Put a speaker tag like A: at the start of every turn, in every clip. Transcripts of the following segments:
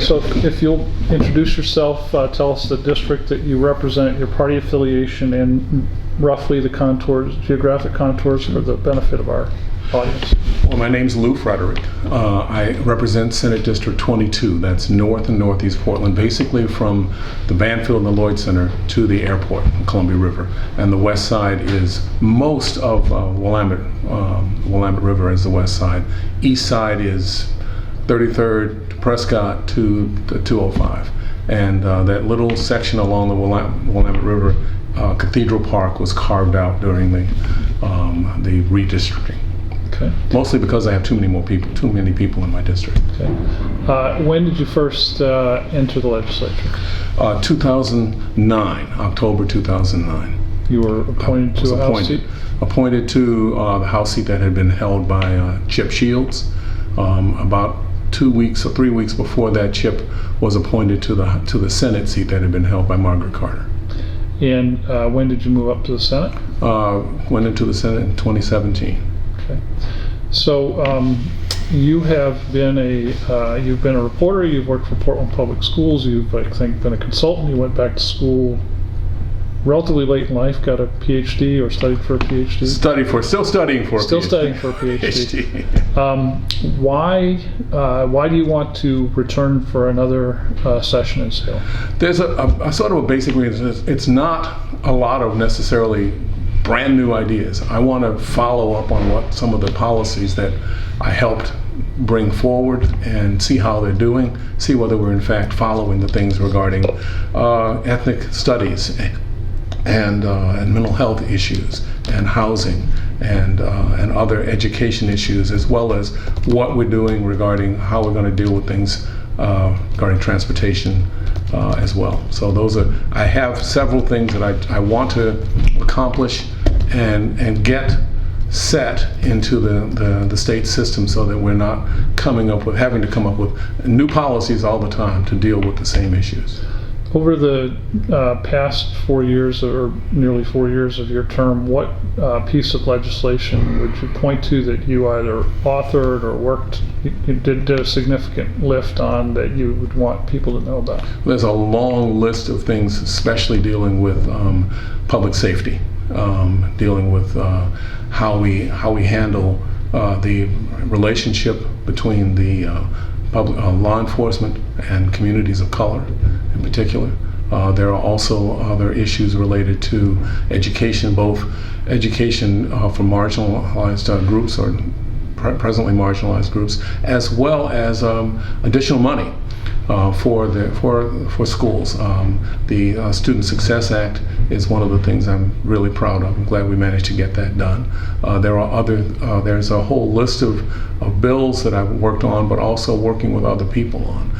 A: So if you'll introduce yourself, tell us the district that you represent, your party affiliation, and roughly the contours, geographic contours for the benefit of our audience.
B: Well, my name's Lou Frederick. I represent Senate District 22. That's north and northeast Portland, basically from the Banfield and the Lloyd Center to the airport, Columbia River. And the west side is most of Willamette River is the west side. East side is 33rd to Prescott to the 205. And that little section along the Willamette River, Cathedral Park, was carved out during the redistricting.
A: Okay.
B: Mostly because I have too many people in my district.
A: Okay. When did you first enter the legislature?
B: 2009, October 2009.
A: You were appointed to a House seat?
B: Appointed to the House seat that had been held by Chip Shields. About 2 weeks or 3 weeks before that, Chip was appointed to the Senate seat that had been held by Margaret Carter.
A: And when did you move up to the Senate?
B: Went into the Senate in 2017.
A: Okay. So you have been you've been a reporter. You've worked for Portland Public Schools. You've, I think, been a consultant. You went back to school relatively late in life. Got a PhD or studied for a PhD.
B: Still studying for a
A: PhD. Why do you want to return for another session in SAIL?
B: There's a sort of a basic reason. It's not a lot of necessarily brand new ideas. I want to follow up on what some of the policies that I helped bring forward and see how they're doing, see whether we're in fact following the things regarding ethnic studies and mental health issues and housing and other education issues, as well as what we're doing regarding how we're going to deal with things regarding transportation as well. So I have several things that I want to accomplish and get set into the state system, so that we're not having to come up with new policies all the time to deal with the same issues.
A: Over the past 4 years, or nearly 4 years of your term, what piece of legislation would you point to that you either authored or worked, did a significant lift on, that you would want people to know about?
B: There's a long list of things, especially dealing with public safety, dealing with how we handle the relationship between the public law enforcement and communities of color in particular. There are also other issues related to education, both education for marginalized groups or presently marginalized groups, as well as additional money for schools. The Student Success Act is one of the things I'm really proud of. I'm glad we managed to get that done. There's a whole list of bills that I've worked on, but also working with other people on.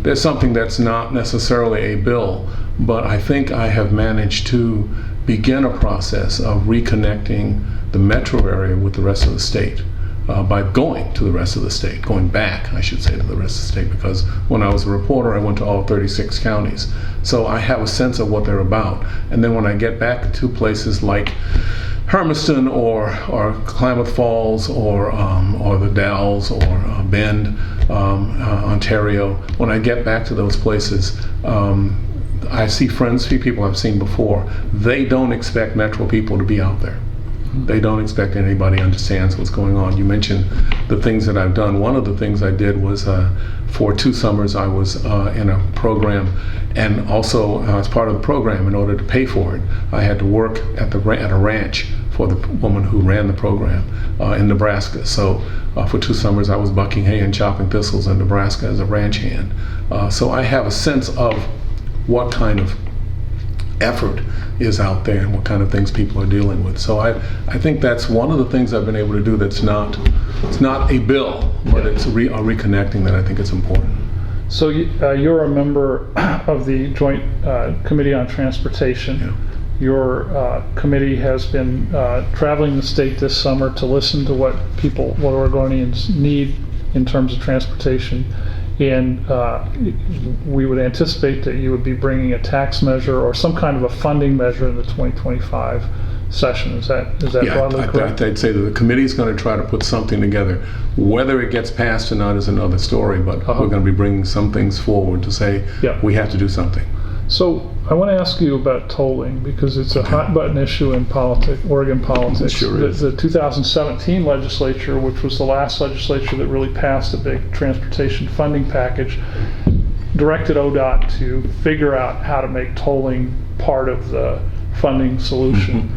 B: There's something that's not necessarily a bill, but I think I have managed to begin a process of reconnecting the metro area with the rest of the state. By going to the rest of the state, going back, I should say, to the rest of the state, because when I was a reporter, I went to all 36 counties. So I have a sense of what they're about. And then when I get back to places like Hermiston or Klamath Falls or the Dalles or Bend, Ontario, when I get back to those places, I see people I've seen before. They don't expect metro people to be out there. They don't expect anybody understands what's going on. You mentioned the things that I've done. One of the things I did was for 2 summers I was in a program, and also as part of the program, in order to pay for it, I had to work at a ranch for the woman who ran the program in Nebraska. So for 2 summers I was bucking hay and chopping thistles in Nebraska as a ranch hand. So I have a sense of what kind of effort is out there and what kind of things people are dealing with. So I think that's one of the things I've been able to do that's not a bill, but it's a reconnecting that I think is important.
A: So you're a member of the Joint Committee on Transportation.
B: Yeah.
A: Your committee has been traveling the state this summer to listen to what Oregonians need in terms of transportation. And we would anticipate that you would be bringing a tax measure or some kind of a funding measure in the 2025 session. Is that
B: Yeah,
A: broadly correct?
B: I'd say that the committee's going to try to put something together. Whether it gets passed or not is another story, but we're going to be bringing some things forward to say we have to do something.
A: So I want to ask you about tolling, because it's a hot button issue in Oregon politics.
B: It sure is.
A: The 2017 legislature, which was the last legislature that really passed a big transportation funding package, directed ODOT to figure out how to make tolling part of the funding solution.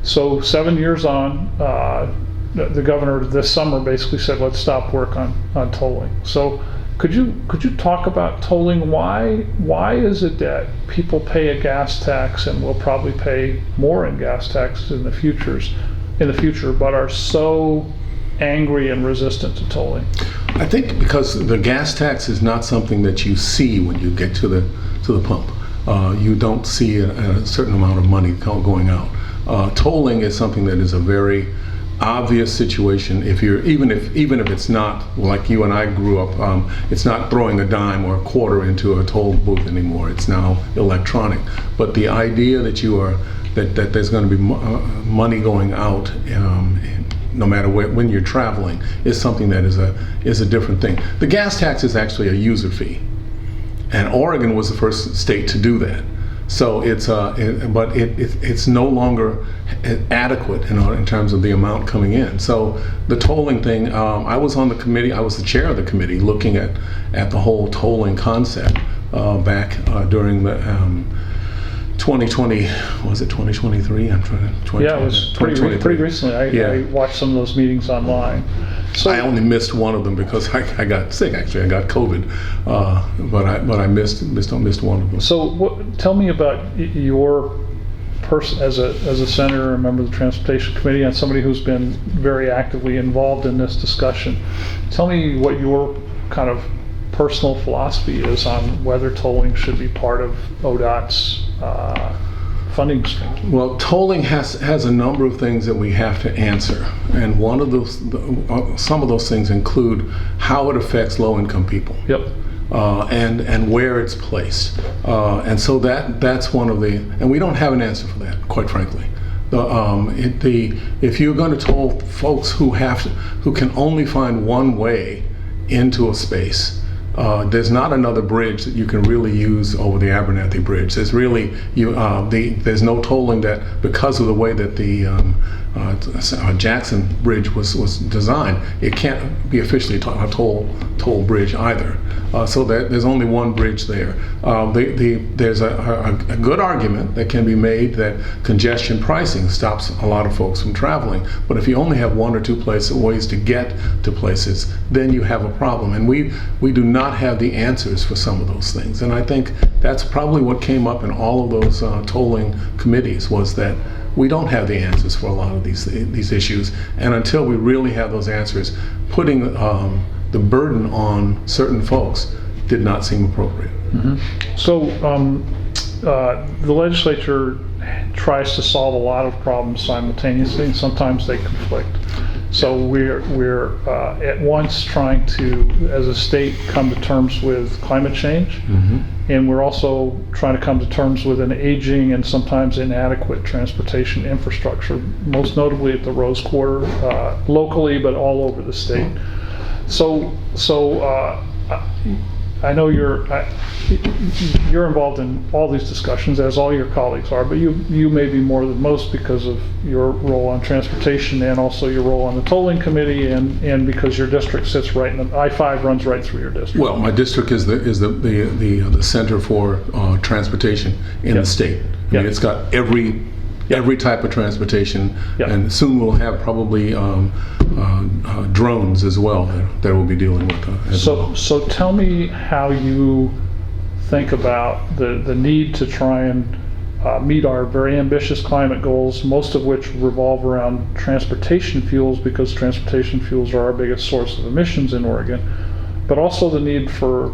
A: So 7 years on, the governor this summer basically said, let's stop work on tolling. So could you talk about tolling? Why is it that people pay a gas tax and will probably pay more in gas taxes in the future, but are so angry and resistant to tolling?
B: I think because the gas tax is not something that you see when you get to the pump. You don't see a certain amount of money going out. Tolling is something that is a very obvious situation. Even if it's not like you and I grew up, it's not throwing a dime or a quarter into a toll booth anymore. It's now electronic. But the idea that that there's going to be money going out, no matter when you're traveling, is something that is a different thing. The gas tax is actually a user fee, and Oregon was the first state to do that. So it's no longer adequate in terms of the amount coming in. So the tolling thing, I was on the committee. I was the chair of the committee looking at the whole tolling concept back during the 2020. Was it 2023? I'm trying to.
A: Yeah, it was pretty recently. I watched some of those meetings online. So
B: I only missed one of them because I got sick. Actually, I got COVID, but I missed one of them.
A: So tell me about your person as a senator, a member of the Transportation Committee, and somebody who's been very actively involved in this discussion. Tell me what your kind of personal philosophy is on whether tolling should be part of ODOT's funding stream.
B: Well, tolling has a number of things that we have to answer, and one of those, some of those things include how it affects low-income people.
A: Yep.
B: And where it's placed, and so that's one of the, and we don't have an answer for that, quite frankly. If you're going to toll folks who can only find one way into a space, there's not another bridge that you can really use over the Abernathy Bridge. There's really there's no tolling that, because of the way that the Jackson Bridge was designed, it can't be officially a toll bridge either. So there's only one bridge there. There's a good argument that can be made that congestion pricing stops a lot of folks from traveling. But if you only have one or two ways to get to places, then you have a problem. And we do not have the answers for some of those things. And I think that's probably what came up in all of those tolling committees, was that we don't have the answers for a lot of these issues. And until we really have those answers, putting the burden on certain folks did not seem appropriate.
A: Mm-hmm. So the legislature tries to solve a lot of problems simultaneously, and sometimes they conflict. So we're at once trying to, as a state, come to terms with climate change,
B: Mm-hmm.
A: and we're also trying to come to terms with an aging and sometimes inadequate transportation infrastructure, most notably at the Rose Quarter, locally, but all over the state. So I know you're involved in all these discussions, as all your colleagues are, but you may be more than most because of your role on transportation and also your role on the tolling committee, and because your district sits right in the I-5 runs right through your district.
B: Well, my district is the center for transportation in the state. I mean, it's got every type of transportation, and soon we'll have probably drones as well that we'll be dealing with.
A: So tell me how you think about the need to try and meet our very ambitious climate goals, most of which revolve around transportation fuels, because transportation fuels are our biggest source of emissions in Oregon, but also the need for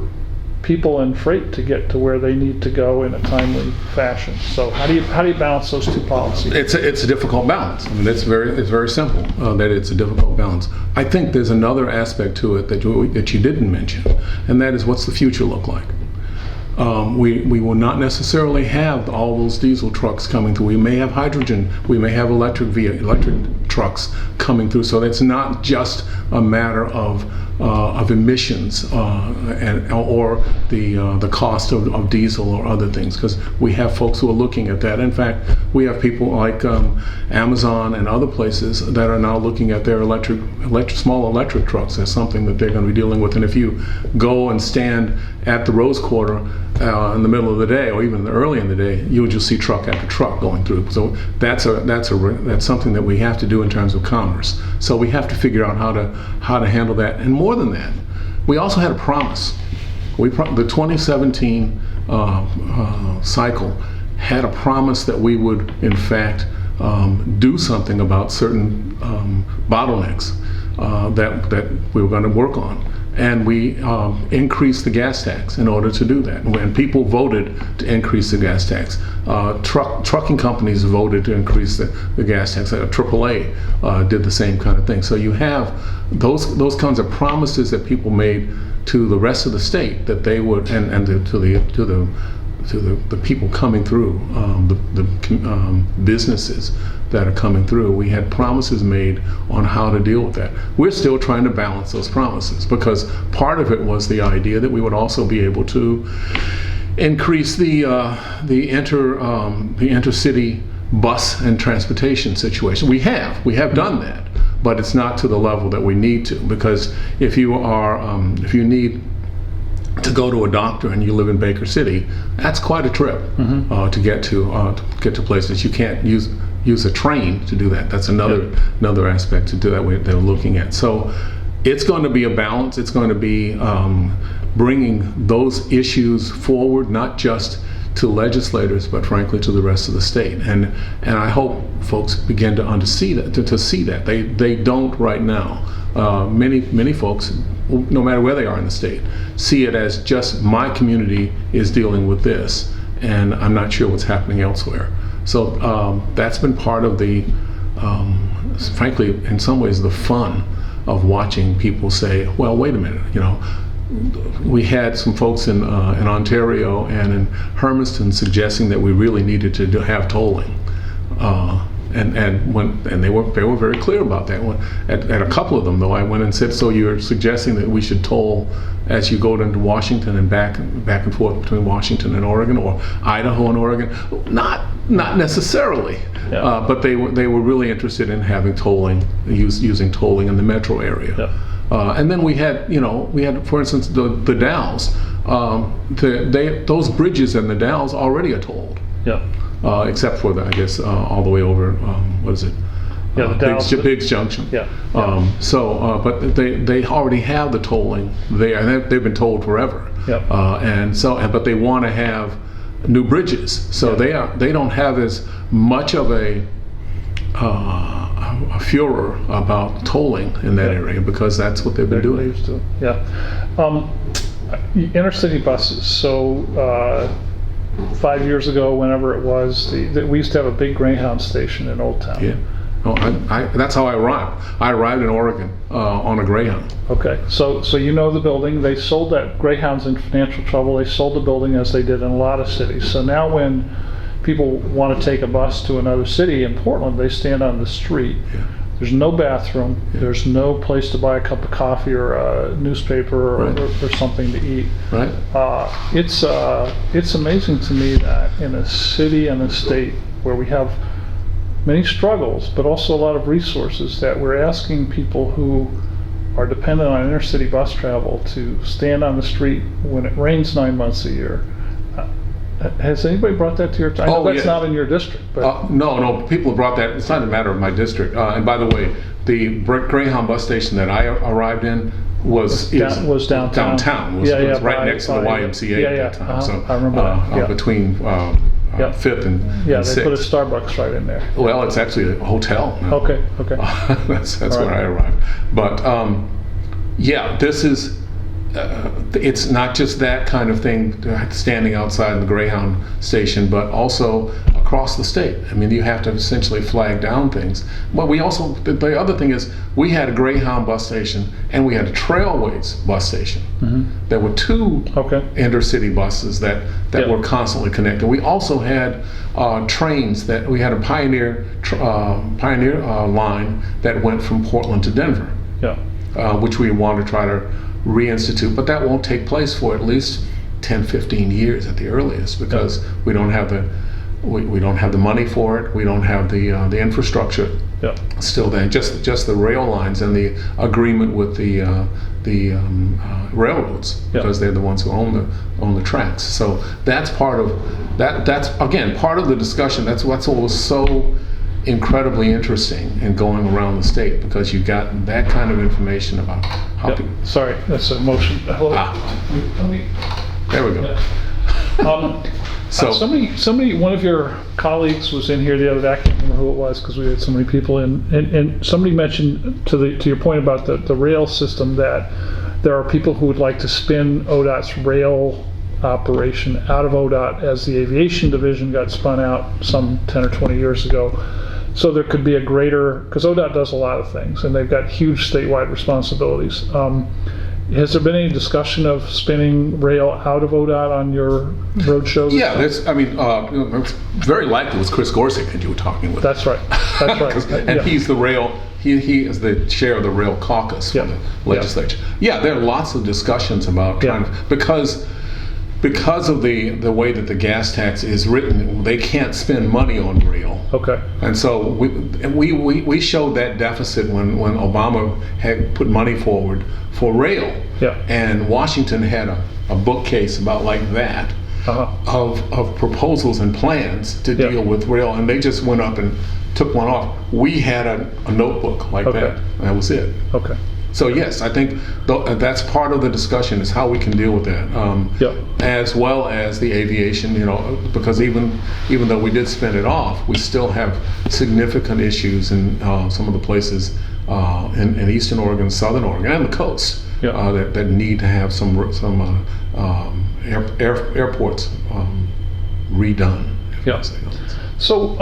A: people and freight to get to where they need to go in a timely fashion. So how do you balance those two policies?
B: It's a difficult balance. I mean, it's very simple that it's a difficult balance. I think there's another aspect to it that you didn't mention, and that is, what's the future look like? We will not necessarily have all those diesel trucks coming through. We may have hydrogen, we may have electric trucks coming through. So it's not just a matter of emissions or the cost of diesel or other things, because we have folks who are looking at that. In fact, we have people like Amazon and other places that are now looking at their small electric trucks as something that they're going to be dealing with. And if you go and stand at the Rose Quarter in the middle of the day, or even early in the day, you'll just see truck after truck going through. So that's something that we have to do in terms of commerce. So we have to figure out how to handle that. And more than that, we also had a promise. The 2017 cycle had a promise that we would, in fact, do something about certain bottlenecks that we were going to work on. And we increased the gas tax in order to do that. When people voted to increase the gas tax, trucking companies voted to increase the gas tax. AAA did the same kind of thing. So you have those kinds of promises that people made to the rest of the state that they would, and to the people coming through, the businesses that are coming through. We had promises made on how to deal with that. We're still trying to balance those promises, because part of it was the idea that we would also be able to increase the intercity bus and transportation situation. We have done that, but it's not to the level that we need to, because if you need to go to a doctor and you live in Baker City, that's quite a trip to get to places. You can't use a train to do that. That's another aspect to do that they're looking at. So it's going to be a balance. It's going to be bringing those issues forward, not just to legislators, but frankly to the rest of the state. And I hope folks begin to see that. They don't right now. Many folks, no matter where they are in the state, see it as just my community is dealing with this, and I'm not sure what's happening elsewhere. So that's been part of the, frankly, in some ways, the fun of watching people say, well, wait a minute, we had some folks in Ontario and in Hermiston suggesting that we really needed to have tolling. And they were very clear about that. At a couple of them, though, I went and said, so you're suggesting that we should toll as you go into Washington and back and forth between Washington and Oregon, or Idaho and Oregon? Not necessarily,
A: Yeah.
B: But they were really interested in having tolling, using tolling in the metro area.
A: Yeah.
B: And then we had, for instance, the Dalles. Those bridges in the Dalles already are tolled.
A: Yeah.
B: Except for all the way over, what is it?
A: Yeah, the Dalles.
B: Biggs Junction.
A: Yeah.
B: But they already have the tolling there, and they've been tolled forever.
A: Yep.
B: But they want to have new bridges, so they don't have as much of a furor about tolling in that area, because that's what they've been doing.
A: Used to. Yeah. Intercity buses. So 5 years ago, whenever it was, we used to have a big Greyhound station in Old Town.
B: Yeah. Oh, that's how I arrived. I arrived in Oregon on a Greyhound.
A: Okay, so you know the building. They sold that. Greyhound's in financial trouble. They sold the building, as they did in a lot of cities. So now when people want to take a bus to another city in Portland, they stand on the street. Yeah. There's no bathroom. Yeah. There's no place to buy a cup of coffee or a newspaper or something to eat.
B: Right.
A: It's amazing to me that in a city and a state where we have many struggles, but also a lot of resources, that we're asking people who are dependent on intercity bus travel to stand on the street when it rains 9 months a year. Has anybody brought that to your attention? I know that's not in your district. But
B: No, people have brought that. It's not a matter of my district. And by the way, the Greyhound bus station that I arrived in was downtown. Downtown. Was right next to the YMCA at that time. So I remember that. Between 5th and 6th.
A: They put a Starbucks right in there.
B: Well, it's actually a hotel now.
A: Okay.
B: That's where I arrived. But this is, it's not just that kind of thing standing outside the Greyhound station, but also across the state. I mean, you have to essentially flag down things. But we also, the other thing is, we had a Greyhound bus station and we had a Trailways bus station. There were two intercity buses that were constantly connected. We also had trains that we had a Pioneer line that went from Portland to Denver, which we want to try to reinstitute, but that won't take place for at least 10-15 years at the earliest, because we don't have the money for it. We don't have the infrastructure still there. Just the rail lines and the agreement with the railroads, because they're the ones who own the tracks. So that's part of that. That's again part of the discussion. That's what was so incredibly interesting in going around the state, because you got that kind of information about how people.
A: Sorry, that's a motion. Hello.
B: There we go.
A: So somebody, one of your colleagues was in here the other day. I can't remember who it was because we had so many people in, and somebody mentioned to your point about the rail system, that there are people who would like to spin ODOT's rail operation out of ODOT as the aviation division got spun out some 10 or 20 years ago. So there could be a greater, because ODOT does a lot of things and they've got huge statewide responsibilities. Has there been any discussion of spinning rail out of ODOT on your road show?
B: Yeah, it's very likely it was Chris Gorsuch that you were talking with.
A: That's right. That's right.
B: And he's the rail. He is the chair of the rail caucus for the legislature. Yeah, there are lots of discussions about trying to, because of the way that the gas tax is written, they can't spend money on rail. And so we showed that deficit when Obama had put money forward for rail. And Washington had a bookcase about like that of proposals and plans to deal with rail, and they just went up and took one off. We had a notebook like that, and that was it. So yes, I think that's part of the discussion, is how we can deal with that, as well as the aviation. Because even though we did spin it off, we still have significant issues in some of the places in Eastern Oregon, Southern Oregon, and the coast that need to have some airports redone.
A: So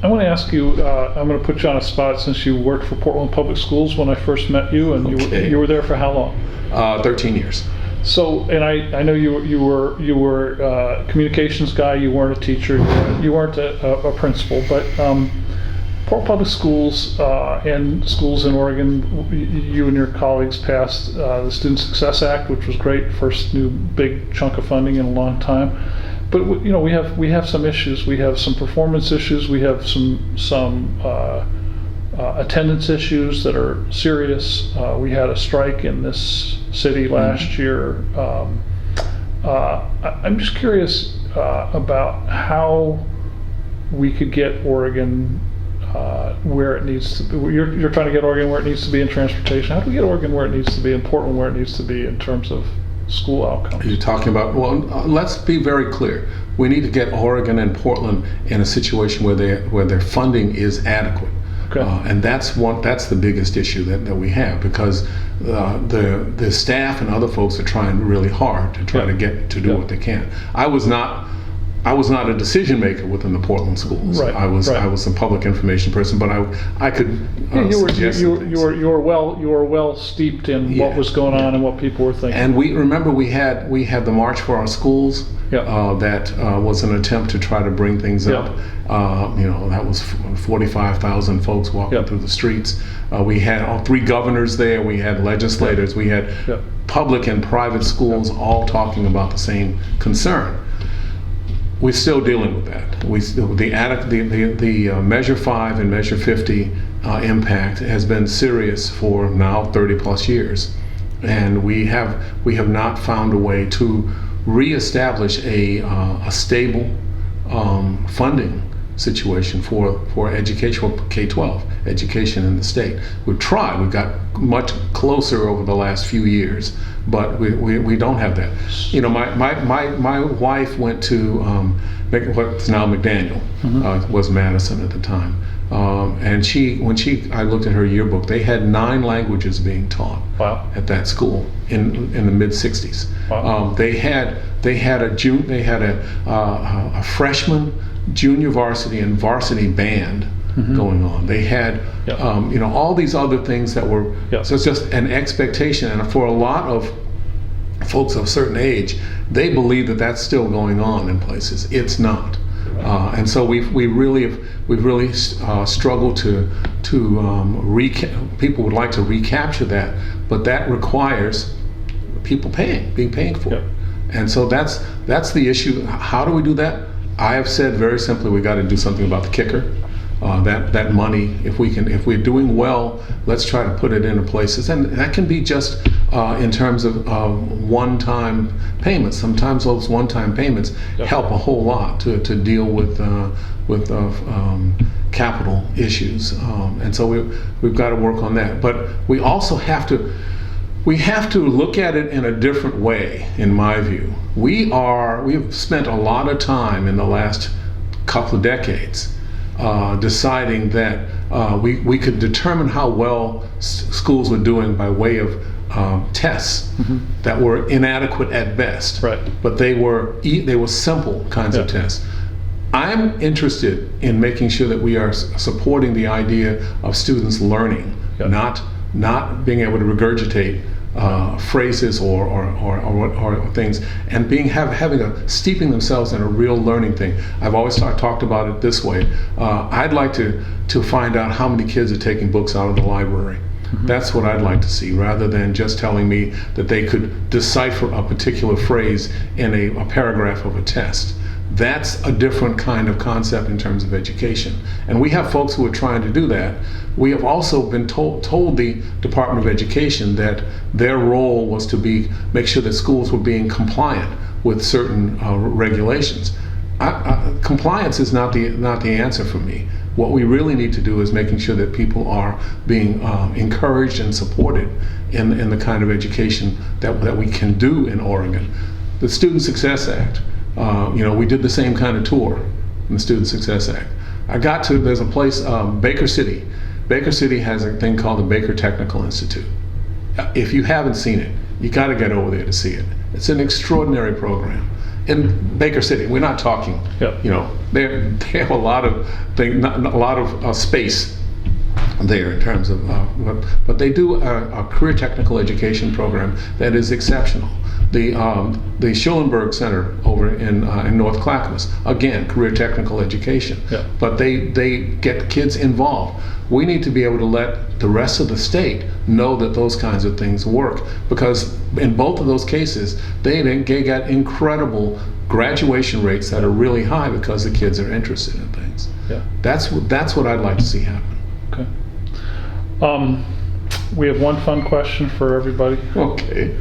A: I want to ask you, I'm going to put you on a spot, since you worked for Portland Public Schools when I first met you, and you were there for how long?
B: 13 years.
A: So, and I know you were a communications guy. You weren't a teacher. You weren't a principal, but Portland Public Schools and schools in Oregon, you and your colleagues passed the Student Success Act, which was great. First new big chunk of funding in a long time. But we have some issues. We have some performance issues. We have some attendance issues that are serious. We had a strike in this city last year. I'm just curious about how we could get Oregon where it needs to be. You're trying to get Oregon where it needs to be in transportation. How do we get Oregon where it needs to be, and Portland where it needs to be in terms of school outcomes?
B: You're talking about, let's be very clear. We need to get Oregon and Portland in a situation where their funding is adequate. And that's the biggest issue that we have, because the staff and other folks are trying really hard to try to get to do what they can. I was not a decision maker within the Portland schools. I was a public information person, but I could suggest
A: you were well steeped in what was going on and what people were thinking.
B: And we had the March for Our Schools. That was an attempt to try to bring things up. That was 45,000 folks walking through the streets. We had 3 governors there. We had legislators. We had public and private schools all talking about the same concern. We're still dealing with that. The Measure 5 and Measure 50 impact has been serious for now 30 plus years, and we have not found a way to reestablish a stable funding situation for education, for K-12 education in the state. We've tried. We've got much closer over the last few years, but we don't have that. My wife went to what's now McDaniel, was Madison at the time, And I looked at her yearbook, they had 9 languages being taught
A: Wow.
B: at that school in the mid '60s.
A: Wow.
B: They had a freshman, junior varsity, and varsity band going on. They had all these other things that were so it's just an expectation. And for a lot of folks of a certain age, they believe that that's still going on in places. It's not. And so we've really struggled to people would like to recapture that, but that requires people being paid for it. And so that's the issue. How do we do that? I have said very simply, we got to do something about the kicker. That money, if we're doing well, let's try to put it into places, and that can be just in terms of one-time payments. Sometimes those one-time payments help a whole lot to deal with capital issues, and so we've got to work on that. But we also have to look at it in a different way. In my view, we've spent a lot of time in the last couple of decades deciding that we could determine how well schools were doing by way of tests that were inadequate at best.
A: Right.
B: But they were simple kinds of tests. I'm interested in making sure that we are supporting the idea of students learning, not being able to regurgitate phrases or things, and steeping themselves in a real learning thing. I've always talked about it this way. I'd like to find out how many kids are taking books out of the library. That's what I'd like to see, rather than just telling me that they could decipher a particular phrase in a paragraph of a test. That's a different kind of concept in terms of education. And we have folks who are trying to do that. We have also been told the Department of Education that their role was to make sure that schools were being compliant with certain regulations. Compliance is not the answer for me. What we really need to do is making sure that people are being encouraged and supported in the kind of education that we can do in Oregon. The Student Success Act, we did the same kind of tour in the Student Success Act. There's a place, Baker City. Baker City has a thing called the Baker Technical Institute. If you haven't seen it, you got to get over there to see it. It's an extraordinary program. In Baker City, we're not talking, they have a lot of space there in terms of, but they do a career technical education program that is exceptional. The Schulenburg Center over in North Clackamas, again, career technical education, but they get kids involved. We need to be able to let the rest of the state know that those kinds of things work, because in both of those cases, they got incredible graduation rates that are really high because the kids are interested in things. That's what I'd like to see happen.
A: Okay. We have one fun question for everybody.
B: Okay.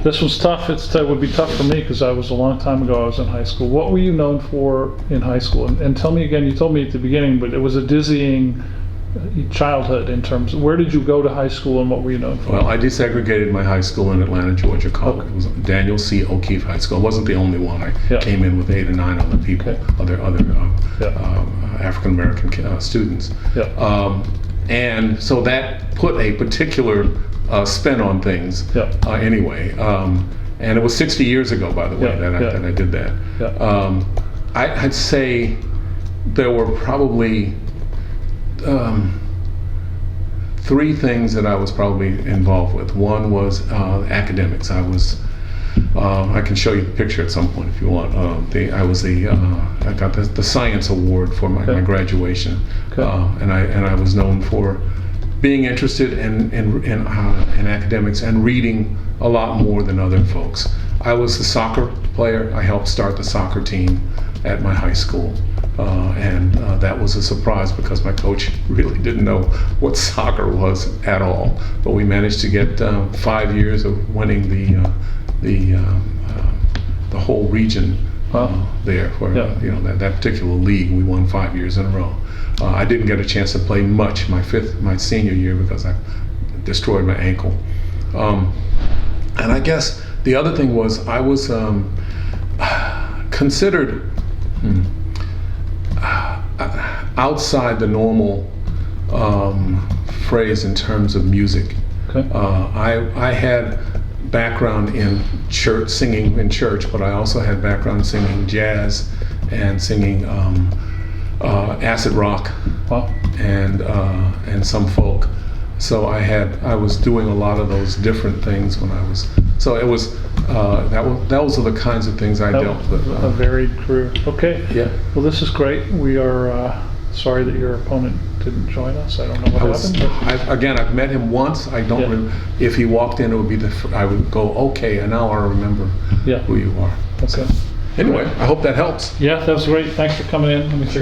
A: This was tough. It would be tough for me because I was a long time ago. I was in high school. What were you known for in high school? And tell me again. You told me at the beginning, but it was a dizzying childhood in terms of where did you go to high school and what were you known for?
B: Well, I desegregated my high school in Atlanta, Georgia. College. It was Daniel C. O'Keefe High School. It wasn't the only one. I came in with 8 or 9 other people, other African American students. And so that put a particular spin on things anyway. And it was 60 years ago, by the way, that I did that. I'd say there were probably 3 things that I was probably involved with. One was academics. I can show you the picture at some point if you want. I got the science award for my graduation, and I was known for being interested in academics and reading a lot more than other folks. I was a soccer player. I helped start the soccer team at my high school, and that was a surprise because my coach really didn't know what soccer was at all. But we managed to get 5 years of winning the whole region there for that particular league. We won 5 years in a row. I didn't get a chance to play much my senior year because I destroyed my ankle. And I guess the other thing was I was considered outside the normal phrase in terms of music.
A: Okay.
B: I had background in church, singing in church, but I also had background singing jazz and singing acid rock
A: Wow.
B: and some folk. So I was doing a lot of those different things when I was. So it was those are the kinds of things I
A: That
B: dealt
A: was
B: with.
A: a varied career. Okay.
B: Yeah.
A: Well, this is great. We are sorry that your opponent didn't join us. I don't know what happened. But
B: I've met him once. I don't.
A: Yeah.
B: If he walked in, it would be I would go, okay, and now I remember
A: yeah.
B: who you are.
A: Okay.
B: Anyway, I hope that helps.
A: Yeah, that was great. Thanks for coming in. Let me figure